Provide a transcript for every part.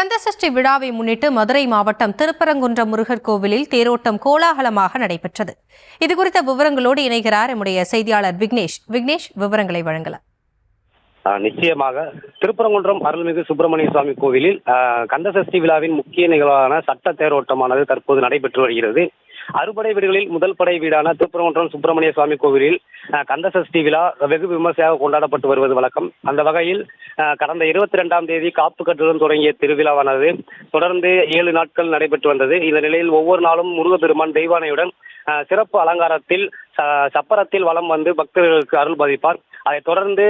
கந்தசஷ்டி விழாவை முன்னிட்டு மதுரை மாவட்டம் திருப்பரங்குன்றம் முருகர் கோவிலில் தேரோட்டம் கோலாகலமாக நடைபெற்றது. இதுகுறித்த விவரங்களோடு இணைகிறார் நம்முடைய செய்தியாளர் விக்னேஷ். விவரங்களை வழங்கலாம். நிச்சயமாக திருப்பரங்குன்றம் அருள்மிகு சுப்பிரமணிய சுவாமி கோவிலில் கந்தசஷ்டி விழாவின் முக்கிய நிகழ்வான சட்ட தேரோட்டமானது தற்போது நடைபெற்று வருகிறது. அறுபடை வீடுகளில் முதல் படை வீடான திருப்பரங்குன்றம் சுப்பிரமணிய சுவாமி கோவிலில் கந்தசஷ்டி விழா வெகு விமர்சையாக கொண்டாடப்பட்டு வருவது வழக்கம். அந்த வகையில் கடந்த 22ஆம் தேதி காப்பு கட்டுடன் தொடங்கிய திருவிழாவானது தொடர்ந்து 7 நாட்கள் நடைபெற்று வந்தது. இந்த நிலையில் ஒவ்வொரு நாளும் முருகப்பெருமான் தெய்வானையுடன் சிறப்பு அலங்காரத்தில் சப்பரத்தில் வலம் வந்து பக்தர்களுக்கு அருள் பாதிப்பார். அதைத் தொடர்ந்து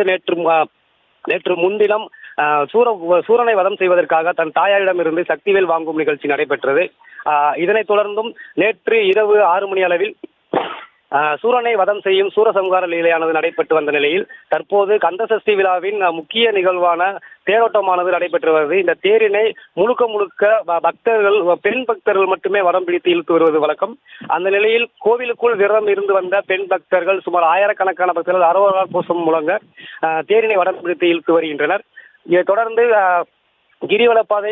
நேற்று முன்தினம் சூரனை வதம் செய்வதற்காக தன் தாயாரிடமிருந்து சக்திவேல் வாங்கும் நிகழ்ச்சி நடைபெற்றது. இதனைத் தொடர்ந்தும் நேற்று இரவு 6 மணி அளவில் சூரனை வதம் செய்யும் சூரசம்ஹார லீலையானது நடைபெற்று வந்த நிலையில் தற்போது கந்தசஷ்டி விழாவின் முக்கிய நிகழ்வான தேரோட்டமானது நடைபெற்று வருது. இந்த தேரினை முழுக்க பக்தர்கள், பெண் பக்தர்கள் மட்டுமே வடம் பிடித்து இழுத்து வருவது வழக்கம். அந்த நிலையில் கோவிலுக்குள் விரதம் இருந்து வந்த பெண் பக்தர்கள் சுமார் ஆயிரக்கணக்கான பக்தர்கள் அரோரா கோஷம் முழங்க தேரினை வடம் பிடித்து இழுத்து வருகின்றனர். இதைத் தொடர்ந்து கிரிவலப்பாதை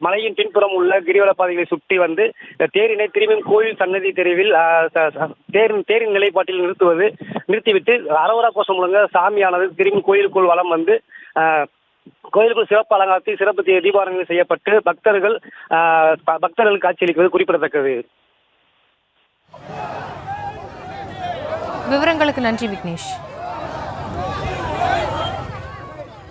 மலையின் பின்புறம் உள்ள கிரிவலப்பாதைகளை சுற்றி வந்து தேரினை திரும்பியும் கோயில் சன்னதி தெருவில் தேரின் நிலைப்பாட்டில் நிறுத்திவிட்டு அரோரா கோஷம் முழங்க சாமியானது திரும்பி கோயிலுக்குள் வலம் வந்து கோயிலுக்குள் சிறப்பு அலங்காரத்தில் சிறப்பு தீபாரங்கள் செய்யப்பட்டு பக்தர்கள் காட்சியளிப்பது குறிப்பிடத்தக்கது. விவரங்களுக்கு நன்றி விக்னேஷ்.